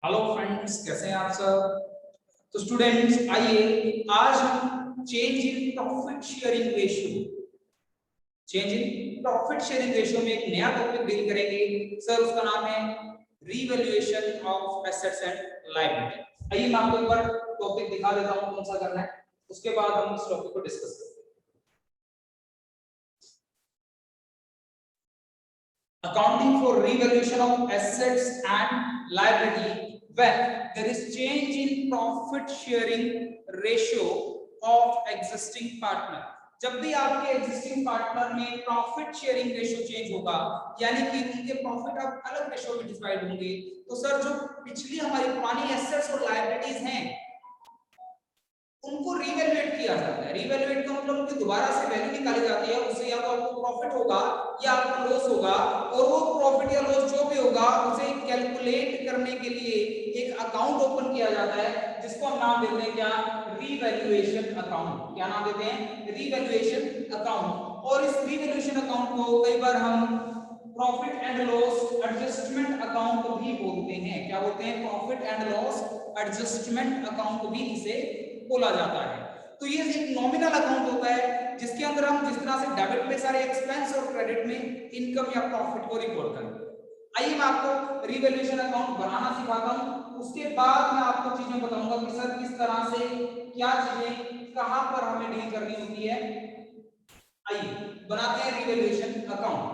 Hello friends, कैसे हैं आप सब। तो स्टूडेंट्स, आइए आज हम change in profit sharing ratio में एक नया टॉपिक डील करेंगे। सर, उसका नाम है revaluation of assets and liability. आइए मैं आपको एक बार टॉपिक दिखा देता हूं कौन सा करना है, उसके बाद हम इस टॉपिक को डिस्कस करेंगे। Accounting for revaluation of assets and liability when there is change in profit sharing ratio of existing partner। जब भी आपके एग्जिस्टिंग पार्टनर में प्रॉफिट शेयरिंग रेशियो चेंज होगा, यानी कि उनके प्रॉफिट अब अलग रेशियो में डिवाइड होंगे, तो सर जो पिछली हमारी पुरानी एसेट्स और लायबिलिटीज हैं उनको रीवैल्यूएट किया जाता है। रीवैल्यूएट का मतलब उनकी दोबारा से वैल्यू निकाली जाती है, उससे या तो आपको प्रॉफिट होगा या आपका लॉस होगा, और वो प्रॉफिट या लॉस जो भी होगा उसे कैलकुलेट करने के लिए एक अकाउंट ओपन किया जाता है, जिसको हम नाम देते हैं क्या, रीवैल्यूएशन अकाउंट। क्या नाम देते हैं, रीवैल्यूएशन अकाउंट। और इस रीवैल्यूएशन अकाउंट को कई बार हम profit and loss adjustment account भी बोलते हैं। क्या बोलते हैं, profit and loss adjustment account भी इसे बोला जाता है। तो ये एक नॉमिनल अकाउंट होता है जिसके अंदर हम जिस तरह से डेबिट में सारे एक्सपेंस और क्रेडिट में इनकम या प्रॉफिट को रिकॉर्ड करें। आइए मैं आपको रिवैल्यूएशन अकाउंट बनाना सिखाता हूं, उसके बाद मैं आपको चीजें बताऊंगा कि सर किस तरह से क्या चीजें कहां पर हमें डील करनी होती है। आइए बनाते हैं रिवैल्यूएशन अकाउंट।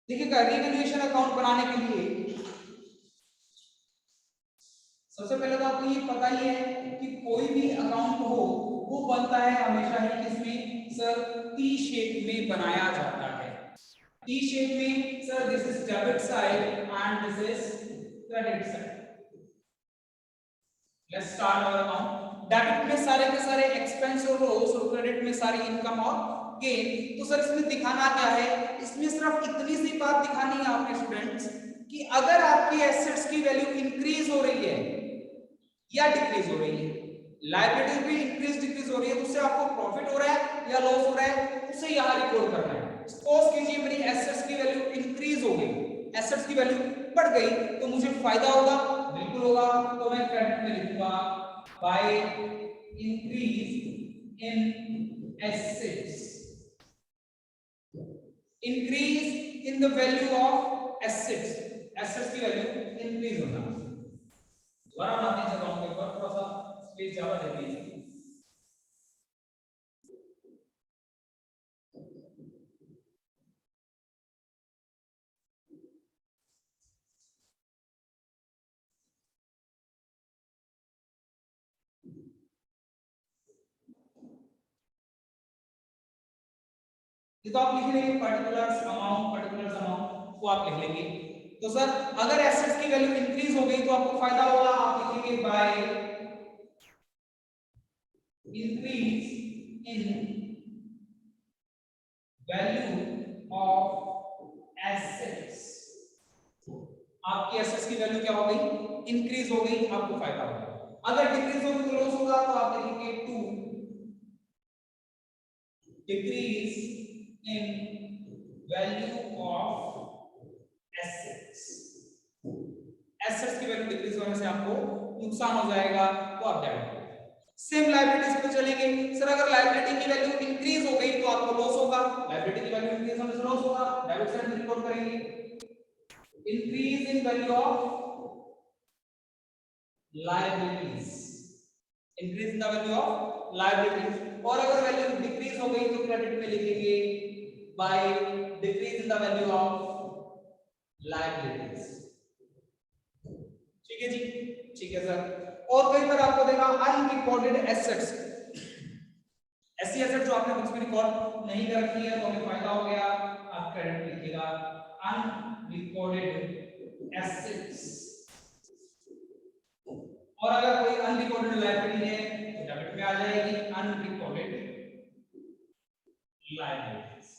देखिएगा, रिवैल्यूएशन अकाउंट बनाने के लिए सबसे पहले तो आपको ये पता ही है कि कोई भी अकाउंट हो वो बनता है हमेशा ही किसमें, सर टी शेप में बनाया जाता है। टी शेप में sir this is debit side and this is credit side. Let's start our account. Debit में सारे के सारे एक्सपेंस और लॉस और क्रेडिट में सारी इनकम और गेन। तो सर इसमें दिखाना क्या है, इसमें सिर्फ इतनी सी बात दिखानी है आपने स्टूडेंट्स कि अगर आपकी एसेट्स की वैल्यू इंक्रीज हो रही है या डिक्रीज हो रही है, लायबिलिटीज भी इंक्रीज डिक्रीज हो रही है, तो उससे आपको प्रॉफिट हो रहा है या लॉस हो रहा है, उसे यहां रिकॉर्ड करना है। सपोज कीजिए मेरी एसेट्स की वैल्यू इंक्रीज हो गई, एसेट्स की वैल्यू बढ़ गई, तो मुझे फायदा होगा, बिल्कुल होगा। तो मैं क्रेडिट में लिखूंगा by increase in assets, increase in the value of assets, assets की वैल्यू इंक्रीज होना। दोबारा बनाते हैं अकाउंट के ऊपर, थोड़ा सा स्पेस ज्यादा दे दीजिए। ये तो आप लिख लेंगे पर्टिकुलर्स अमाउंट को आप लिख लेंगे। तो सर अगर एसेट्स की वैल्यू इंक्रीज हो गई तो आपको फायदा होगा, आप लिखेंगे by increase in value of assets. आपकी एसेट्स की वैल्यू क्या हो गई, इंक्रीज हो गई, आपको फायदा होगा। अगर डिक्रीज होगी तो लॉस होगा, तो आप लिखेंगे to decrease in value of assets. Assets की वैल्यू डिक्रीज होने से आपको नुकसान हो जाएगा, तो आप डेबिट करेंगे। सेम लायबिलिटीज पे चलेंगे। सर अगर लायबिलिटी की वैल्यू इंक्रीज हो गई तो आपको लॉस होगा, लायबिलिटी की वैल्यू इंक्रीज होने से लॉस होगा, डेबिट साइड में रिकॉर्ड करेंगे increase in value of liabilities, increase in the value of liabilities. और अगर वैल्यू डिक्रीज हो गई तो क्रेडिट में लिखेंगे by decrease in the value of liabilities. ठीक है जी, ठीक है सर। और कई बार आपको देगा अनरिकॉर्डेड एसेट्स, ऐसी एसेट जो आपने कुछ भी रिकॉर्ड नहीं कर रखी है, तो हमें फायदा हो गया, आप क्रेडिट लिखिएगा अनरिकॉर्डेड एसेट्स। और अगर कोई अनरिकॉर्डेड लायबिलिटी है तो डेबिट में आ जाएगी अनरिकॉर्डेड लायबिलिटीज।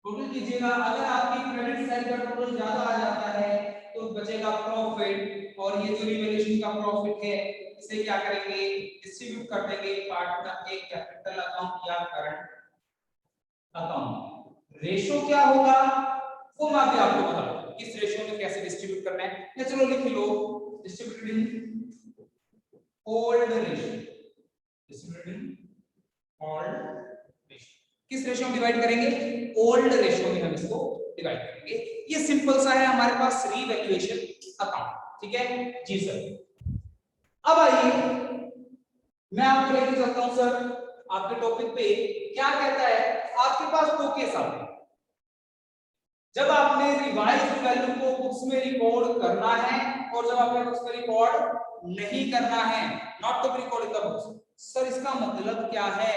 टोटल कीजिएगा, अगर आपकी क्रेडिट साइड का टोटल ज्यादा आ जाता है तो बचेगा प्रॉफिट, और ये जो रिवैल्यूएशन का प्रॉफिट है इसे क्या करेंगे, डिस्ट्रीब्यूट कर देंगे पार्टनर के कैपिटल अकाउंट या करंट अकाउंट। रेशो क्या होगा वो मैं अभी आपको बताऊंगा। किस रेशियो में कैसे डिस्ट्रीब्यूट करना है। या चलो लिख लो distributed in old ratio, distributed in old ratio. किस रेशियो में डिवाइड करेंगे? ओल्ड रेशियो में हम इसको डिवाइड करेंगे। ये सिंपल सा है हमारे पास रीवैल्यूएशन अकाउंट, ठीक है जी सर। अब आइए मैं आपको लेके चलता हूं सर आपके टॉपिक पे। क्या कहता है, आपके पास दो केस आते हैं। जब आपने रिवाइज्ड वैल्यू को बुक्स में रिकॉर्ड करना है और जब आपने बुक्स में रिकॉर्ड नहीं करना है, not to be record in the books. Sir इसका मतलब क्या है?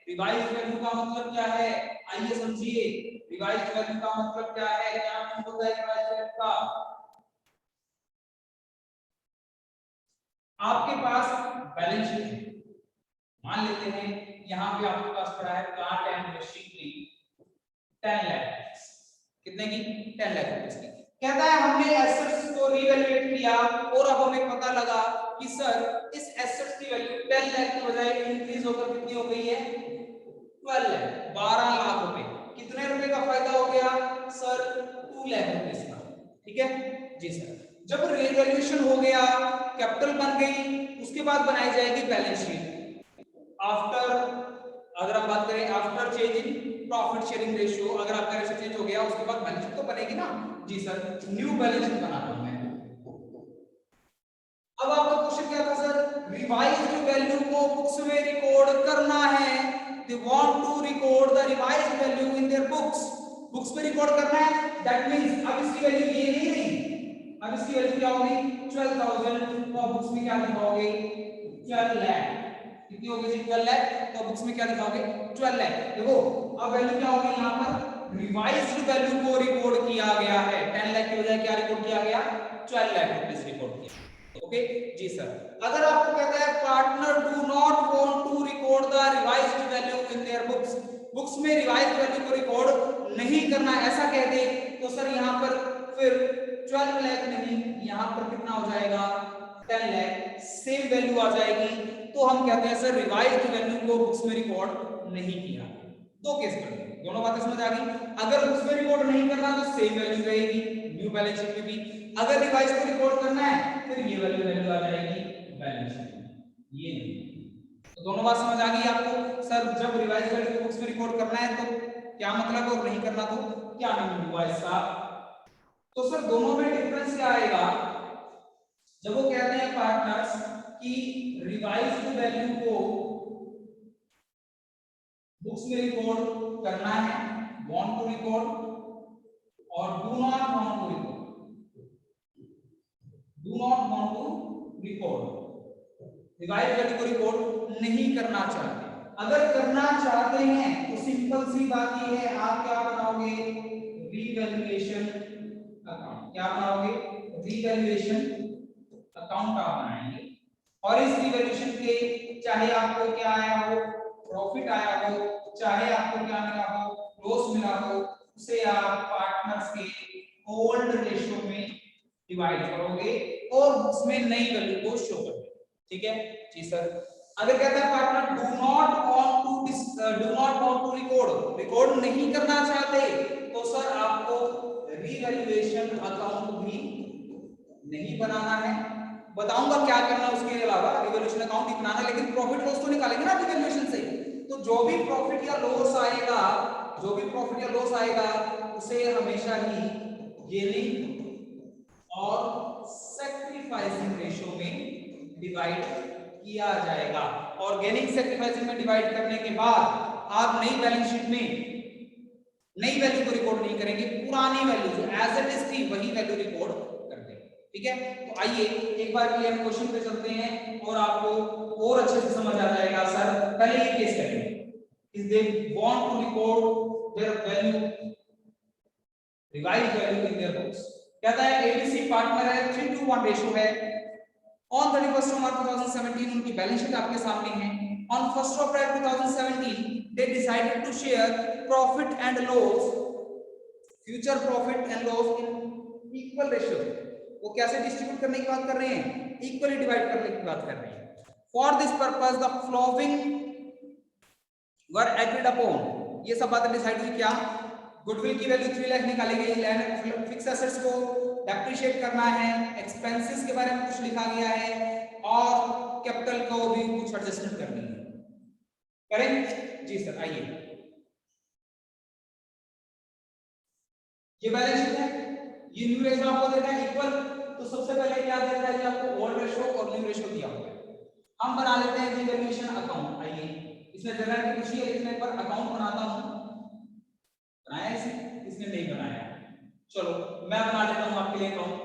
रिवाइज्ड वैल्यू का मतलब क्या है? आइए समझिए रिवाइज्ड वैल्यू का मतलब क्या है। क्या आपको पता है रिवाइज्ड वैल्यू का? आपके पास बैलेंस शीट है, मान लेते हैं यहां पे आपके पास पड़ा है प्लांट एंड मशीनरी 10 लाख। कितने की? 10 लाख रुपए की। कहता है हमने एसेट्स को रीवैल्यूएट किया और अब हमें पता लगा कि सर इस एसेट्स की वैल्यू 10 लाख की बजाय इंक्रीज होकर कितनी हो गई है? 12 लाख, 12 लाख रुपए। कितने रुपए का फायदा हो गया सर? 2 लाख रुपए का, ठीक है जी सर। जब रीवैल्यूएशन हो गया, कैपिटल बन गई, उसके बाद बनाई जाएगी बैलेंस शीट। आफ्टर, अगर हम बात करें after change in profit sharing ratio, अगर आपका रेशियो चेंज हो गया उसके बाद बैलेंस शीट तो बनेगी ना जी सर। न्यू बैलेंस शीट बना रहा हूं मैं। अब आपका क्वेश्चन क्या था सर? रिवाइज्ड वैल्यू को बुक्स में रिकॉर्ड करना है। They want to record the revised value in their books. Books में रिकॉर्ड करना है, दैट मींस अब इसकी वैल्यू ये नहीं रही, अब इसकी वैल्यू क्या होगी? 12,000। तो आप बुक्स में क्या दिखाओगे? 12 लाख। कितनी होगी जी? 12 लाख। तो बुक्स में क्या दिखाओगे? 12 लाख। देखो अब वैल्यू क्या होगी यहां पर? रिवाइज्ड वैल्यू को रिकॉर्ड किया गया है। 10 लाख की बजाय क्या रिकॉर्ड किया गया? 12 लाख रुपए रिकॉर्ड किया। ओके जी सर। अगर आपको कहता है partner do not want to record the revised value in their books, books में रिवाइज्ड वैल्यू को रिकॉर्ड नहीं करना, ऐसा कह दे तो सर यहां पर फिर 12 लाख नहीं, यहां पर कितना हो जाएगा? 10 लाख। सेम वैल्यू आ जाएगी। तो हम कहते हैं सर रिवाइज्ड वैल्यू को बुक्स में रिकॉर्ड नहीं किया। दो केस कर दिए, दोनों बातें समझ आ गई। अगर बुक्स में रिकॉर्ड नहीं करना तो सेम वैल्यू रहेगी न्यू बैलेंस शीट में भी। अगर रिवाइज को रिकॉर्ड करना है फिर ये वैल्यू आ जाएगी बैलेंस शीट में। ये नहीं, तो दोनों बात समझ आ गई आपको। सर जब रिवाइज वैल्यू को बुक्स में रिकॉर्ड करना है तो क्या मतलब और नहीं करना तो क्या नहीं हुआ इसका? तो सर दोनों में डिफरेंस क्या आएगा? जब वो कहते हैं पार्टनर्स कि रिवाइज्ड वैल्यू को बुक्स में रिकॉर्ड करना है, वांट टू रिकॉर्ड, और do not want to record, do not want to record, revised value को रिकॉर्ड नहीं करना चाहते। अगर करना चाहते हैं तो सिंपल सी बात ये है, आप क्या बनाओगे? Revaluation account. क्या बनाओगे? रीवैल्यूएशन अकाउंट आप बनाएंगे। और इस रिवैल्यूएशन के चाहे आपको क्या आया हो? प्रॉफिट आया हो, चाहे आपको क्या मिला हो? लॉस मिला हो, उसे आप पार्टनर्स के ओल्ड रेशियो में डिवाइड करोगे और उसमें नई वैल्यू को शो करोगे। ठीक है जी सर। अगर कहता है partner do not want to record नहीं करना चाहते तो सर आपको रीवैल्यूएशन अकाउंट भी नहीं बनाना है। बताऊंगा क्या करना उसके अलावा, रिवैल्यूएशन अकाउंट ही बनाना, लेकिन प्रॉफिट लॉस तो निकालेंगे ना रिवैल्यूएशन से। तो जो भी प्रॉफिट या लॉस आएगा उसे हमेशा ही गेनिंग और सैक्रिफाइसिंग रेशियो में डिवाइड किया जाएगा। और गेनिंग सैक्रिफाइसिंग में डिवाइड करने के बाद आप नई बैलेंस शीट में नई वैल्यू को रिकॉर्ड नहीं करेंगे, पुरानी वैल्यू जो एज इट इज थी वही वैल्यू रिकॉर्ड कर देंगे। ठीक है, तो आइए एक बार के लिए हम क्वेश्चन पे चलते हैं और आपको और अच्छे से समझ आ जाएगा। सर पहले ये केस करेंगे, if they want to record their value, revised value in their books. कहता है एबीसी पार्टनर है, 3:1 रेशियो है। ऑन 31 मार्च 2017 उनकी बैलेंस शीट आपके सामने है। On 1 April 2017 they decided to share profit and loss, future profit and loss in equal ratio। वो कैसे डिस्ट्रीब्यूट करने की बात कर रहे हैं? इक्वली डिवाइड करने की बात कर रहे हैं। For this purpose the following were agreed upon. ये सब बातें डिसाइड हुई क्या? गुडविल की वैल्यू 3 लाख निकाली गई, लैंड फिक्स एसेट्स को डेप्रिशिएट करना है, एक्सपेंसेस के बारे में कुछ लिखा गया है और कैपिटल को भी कुछ एडजस्टमेंट करनी है। करें जी सर, आइए ये बैलेंस शीट है, ये न्यू रेशो आपको देता है इक्वल, तो सबसे पहले क्या देता है जी आपको ओल्ड रेशो और न्यू रेशो दिया हुआ है। हम बना लेते हैं जी वैल्यूएशन अकाउंट। आइए इसमें जनरल की खुशी है लिखने पर अकाउंट बनाता हूं, बनाया इसने नहीं बनाया, चलो मैं बना लेता हूं आपके लिए अकाउंट,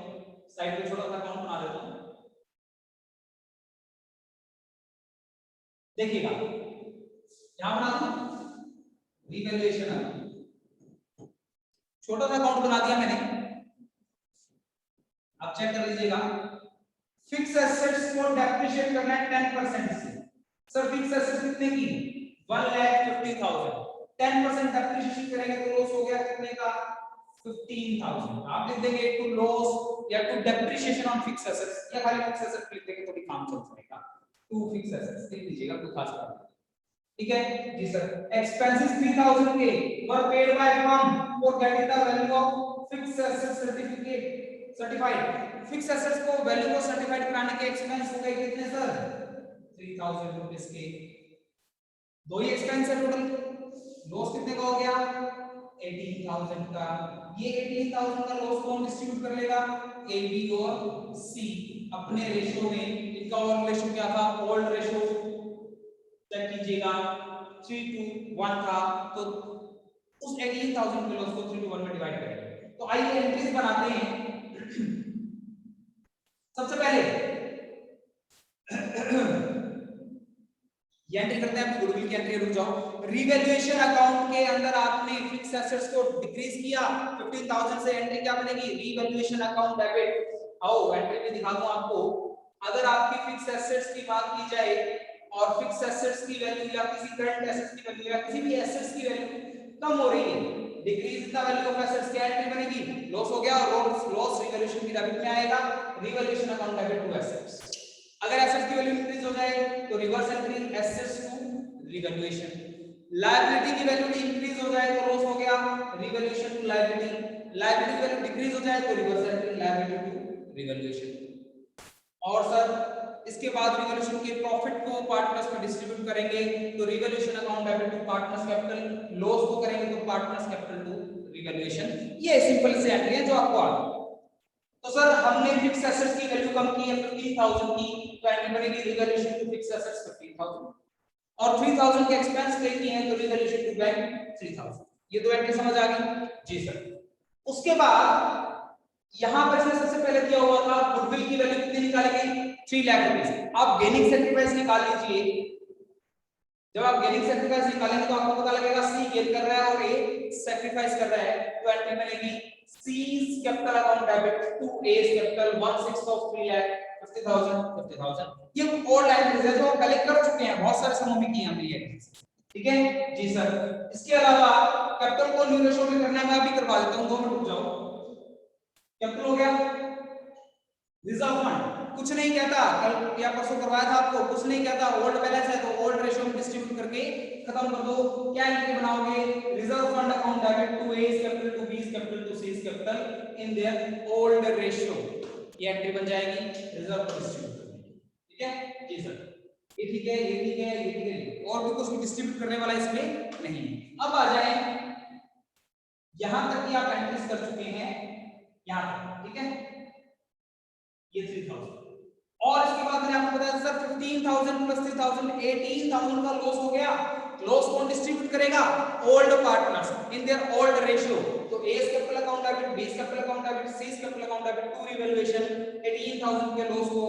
साइड पे छोटा सा अकाउंट बना लेता हूं। देखिएगा यहां बना दूं रिवैल्यूएशन अकाउंट, छोटा सा अकाउंट बना दिया मैंने, आप चेक कर लीजिएगा। फिक्स एसेट्स को डेप्रिशिएट करना है 10% से। सर फिक्स एसेट्स कितने की 1,50,000, 10% डेप्रिशिएशन करेंगे तो लॉस हो गया कितने का 15,000। आप लिख देंगे टू लॉस या to depreciation on fix assets, या खाली फिक्स एसेट्स लिख देंगे तो भी काम चल जाएगा। टू फिक्स एसेट्स लिख लीजिएगा, कोई खास बात नहीं, ठीक है जी सर। एक्सपेंसेस 3,000 के वर paid by firm for getting the value of fix assets certified. Fix assets को वैल्यू को सर्टिफाइड कराने के एक्सपेंस हो गए कितने सर 3,000 रुपीस के। दो ही एक्सपेंस है टोटल, लॉस कितने का हो गया 18,000 का। ये 18,000 का लॉस कौन डिस्ट्रीब्यूट कर लेगा ए बी और सी अपने रेशियो में। इनका ओल्ड रेशियो क्या था, ओल्ड रेशियो चेक कीजिएगा 3:1 था, तो उस 18,000 के लॉस को 3:1 में डिवाइड करेंगे। तो आइए एंट्रीज बनाते हैं। सबसे पहले ये एंट्री करते हैं, गुडविल की एंट्री, रुक जाओ। रिवैल्यूएशन अकाउंट के अंदर आपने फिक्स एसेट्स को डिक्रीज किया 15,000 से, एंट्री क्या बनेगी रिवैल्यूएशन अकाउंट डेबिट। आओ एंट्री में दिखा दूं आपको, अगर आपकी फिक्स एसेट्स की बात की जाए और फिक्स एसेट्स की वैल्यू या किसी करंट एसेट्स की वैल्यू या किसी भी एसेट्स की वैल्यू कम हो रही है, decrease in the value of assets, क्या एंट्री बनेगी लॉस हो गया, और लॉस रिवैल्यूएशन की डेबिट में आएगा, revaluation account debit to assets. अगर एसेट्स की वैल्यू इंक्रीज हो जाए तो reverse entry assets to revaluation. Liability की वैल्यू इंक्रीज हो जाए तो लॉस हो गया, रिवैल्यूएशन टू लायबिलिटी। लायबिलिटी की वैल्यू डिक्रीज हो जाए तो reverse entry liability to revaluation. और सर इसके बाद रिवैल्यूएशन के प्रॉफिट को पार्टनर्स में डिस्ट्रीब्यूट करेंगे, तो revaluation account debit to partners capital, loss को करेंगे तो पार्टनर्स कैपिटल टू रिवैल्यूएशन। ये सिंपल से एंट्री है जो आपको आ गई। तो सर हमने फिक्स एसेट्स की वैल्यू कम की है 15,000 की, तो एंट्री बनेगी रिवैल्यूएशन टू फिक्स एसेट्स 15,000, और 3,000 के एक्सपेंस पे किए हैं तो रिवैल्यूएशन टू बैंक 3,000। ये दो एंट्री समझ आ गई जी सर। उसके बाद यहां पर सबसे पहले दिया हुआ था गुडविल की वैल्यू कितनी निकाली गई 3 लाख रुपीस। आप गेनिंग सेक्रीफाइस निकाल लीजिए, जब आप गेनिंग सेक्रीफाइस निकालेंगे तो आपको पता लगेगा सी गेन कर रहा है और ए सेक्रीफाइस कर रहा है, तो एंट्री बनेगी C's capital account debit to A's capital 1/6 of 3 lakh 50,000। ये ओल्ड एंट्रीज है जो पहले कर चुके हैं, बहुत सारे समूह में किए हमने ये, ठीक है जी सर। इसके अलावा कैपिटल को न्यू रेशियो में करना है, मैं अभी करवा देता हूं, 2 मिनट रुक जाओ। कैपिटल हो गया, रिजर्व फंड कुछ नहीं कहता, कल या परसों करवाया था आपको, कुछ नहीं कहता, ओल्ड बैलेंस है तो ओल्ड रेशियो में डिस्ट्रीब्यूट करके खत्म कर दो। क्या एंट्री बनाओगे reserve fund account debit to A's capital to B's capital to C's capital in their old ratio, ये एंट्री बन जाएगी रिजर्व को डिस्ट्रीब्यूट करने की, ठीक है जी सर। ये ठीक है, ये ठीक है, ये ठीक है, और भी कुछ डिस्ट्रीब्यूट करने वाला इसमें नहीं। अब आ जाए यहां तक कि आप एंट्रीज कर चुके हैं यहां तक, ठीक है, ये 3,000, और इसके बाद मैंने आपको बताया सर 15,000 प्लस 3,000 18,000 का लॉस हो गया। लॉस कौन डिस्ट्रीब्यूट करेगा old partners in their old ratio, तो A's capital account debit, B's capital account debit, C's capital account debit to revaluation 18,000 के लॉस को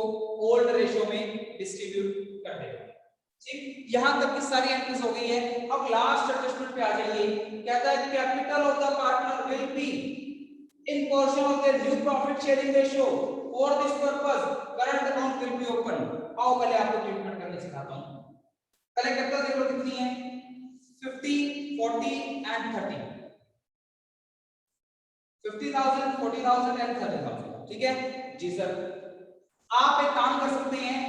ओल्ड रेशियो में डिस्ट्रीब्यूट कर देगा। ठीक, यहां तक की सारी एंट्रीज हो गई है। अब लास्ट एडजस्टमेंट पे आ जाइए, कहता है capital of the partner will be in portion of their new profit sharing ratio. For this purpose current account will be open। आओ पहले आपको ट्रीटमेंट करने सिखाता हूं। पहले कैपिटल देख लो कितनी है 50 40 एंड 30, 50,000 40,000 एंड 30,000, ठीक है जी सर। आप एक काम कर सकते हैं,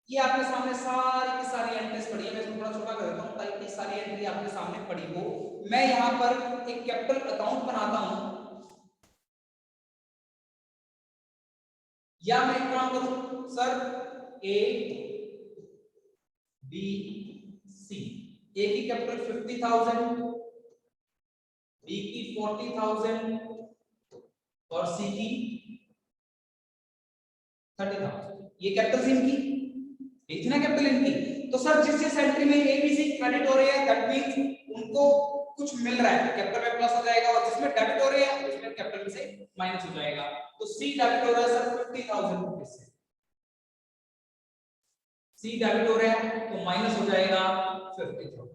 ये आपके सामने सारी की सारी एंट्रीज पड़ी है, मैं इसको थोड़ा छोटा कर देता हूं ताकि सारी एंट्री आपके सामने पड़ी हो। मैं यहां पर एक कैपिटल अकाउंट बनाता हूं, या मैं एक काम करूं सर, ए बी सी, ए की कैपिटल 50,000, बी की 40,000 और सी की 30,000। ये कैपिटल इनकी, इतना कैपिटल इनकी। तो सर जिस जिस एंट्री में ए बी सी क्रेडिट हो रहे हैं दैट मींस उनको कुछ मिल रहा है, कैपिटल में प्लस हो जाएगा, और जिसमें डेबिट हो रहे हैं उसमें कैपिटल से माइनस हो जाएगा। तो सी डेबिट हो रहा है सर 50,000 रुपए से, सी डेबिट हो रहा है तो माइनस हो जाएगा 50,000।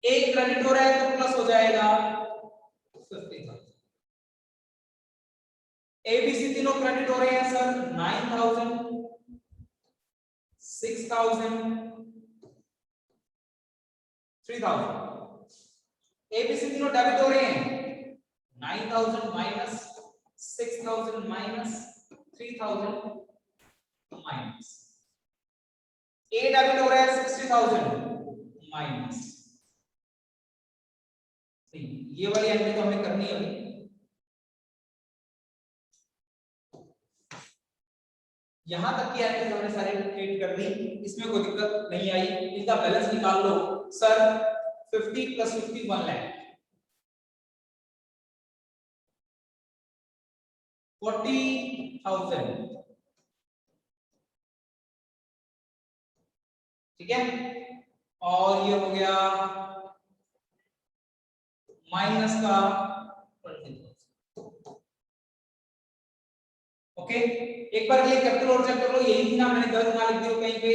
ए क्रेडिट हो रहा है तो प्लस हो जाएगा 50,000। ए बी सी तीनों क्रेडिट हो रहे हैं सर 9,000, 6,000, 3,000। ए बी सी तीनों डेबिट हो रहे हैं 9,000 माइनस 6,000 माइनस 3,000 माइनस। ए डेबिट हो रहा है 60,000 माइनस। ये वाली एंट्री तो हमें करनी है। यहां तक की एंट्री हमने सारी क्रिएट कर दी, इसमें कोई दिक्कत नहीं आई। इनका बैलेंस निकाल लो सर, 50 प्लस 50 1 लाख, 40,000, ठीक है। और ये हो गया माइनस का 20,000। ओके, एक बार ये कैपिटल और चेक कर लो, यही थी ना, मैंने गलत ना लिख दी कहीं पे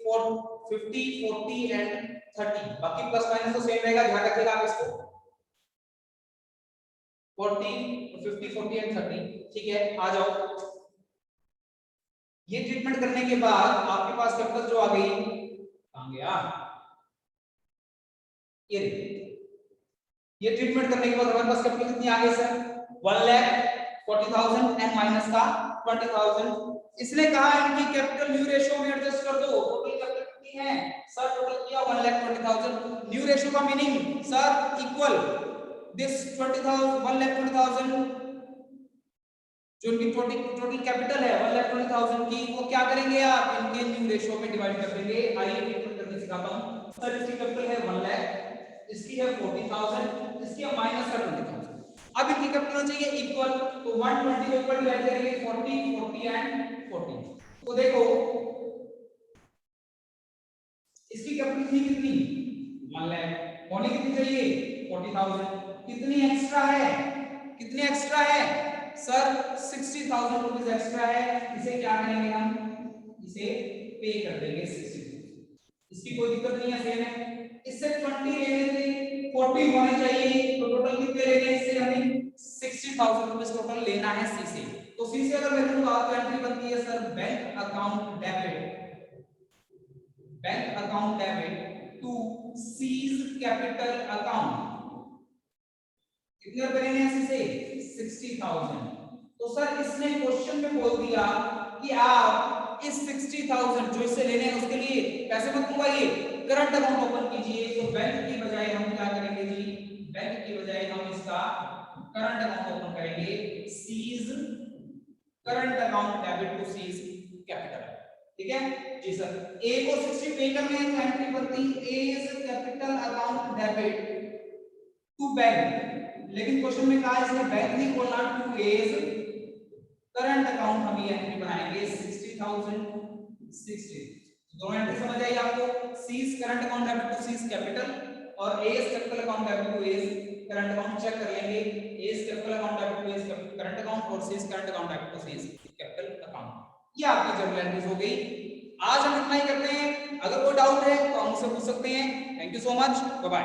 50, 40 एंड 30, बाकी प्लस माइनस तो सेम रहेगा, ध्यान रखिएगा आप इसको। 40, 50, 40 एंड 30, ठीक है। आ जाओ, ये ट्रीटमेंट करने के बाद आपके पास कैपिटल जो आ गई, कहां गया ये, ये ट्रीटमेंट करने के बाद हमारे पास कैपिटल कितनी आ गई सर, 1,40,000 एंड माइनस का 20,000। इसने कहा इनकी कैपिटल न्यू रेशियो में एडजस्ट कर दो। टोटल कैपिटल कितनी है सर, टोटल किया 1,20,000। न्यू रेशियो का मीनिंग सर इक्वल दिस 20,000 1,20,000, जो इनकी टोटल कैपिटल है 1,20,000 की, वो क्या करेंगे आप इनके न्यू रेशियो में डिवाइड कर देंगे। आइए ट्रीटमेंट करके सिखाता हूं सर। इसकी कैपिटल है 1 लाख, इसकी है 40,000, इसकी है माइनस का 20,000। अब इनकी कैपिटल चाहिए इक्वल, तो 120 के ऊपर डिवाइड करेंगे 40, 40 एंड 40। तो देखो इसकी कैपिटल थी कितनी 1 लाख, होने कितनी चाहिए 40,000, कितनी एक्स्ट्रा है, कितनी एक्स्ट्रा है सर 60,000 रुपीस एक्स्ट्रा है। इसे क्या करेंगे हम, इसे पे कर देंगे 60,000, इसकी कोई दिक्कत नहीं है, सेम है। इससे 20 लेने थे 40 होने चाहिए, तो टोटल कितने लेने हैं, इससे हमें 60,000 रुपीस टोटल लेना है सी से। तो सी से अगर मैं लूंगा तो एंट्री बनती है sir bank account debit, bank account debit to C's capital account. कितने रुपए लेने हैं इसे 60,000। तो सर इसने क्वेश्चन में बोल दिया कि आप इस 60,000 जो इससे लेने हैं उसके लिए पैसे मत मंगवाइए, करंट अकाउंट ओपन कीजिए। तो बैंक की बजाय हम क्या करेंगे जी, बैंक की बजाय हम इसका करंट अकाउंट ओपन करेंगे, C's current account debit to C's capital, ठीक है जी सर। ए को 60 पे करने हैं, एंट्री बनती A's capital account debit to bank, लेकिन क्वेश्चन में कहा इसने बैंक नहीं बोलना, टू इज करंट अकाउंट हम ये एंट्री बनाएंगे 60,000 60। दोनों एंट्री समझ आई आपको, C's current account debit to C's capital और A's capital account debit to A's current account. Check कर लेंगे, A's capital account debit to A's current account और C's current account debit to C's capital account. ये आपकी general entries हो गई। आज हम इतना ही करते हैं, अगर कोई डाउट है तो हम मुझसे पूछ सकते हैं। Thank you so much, bye bye.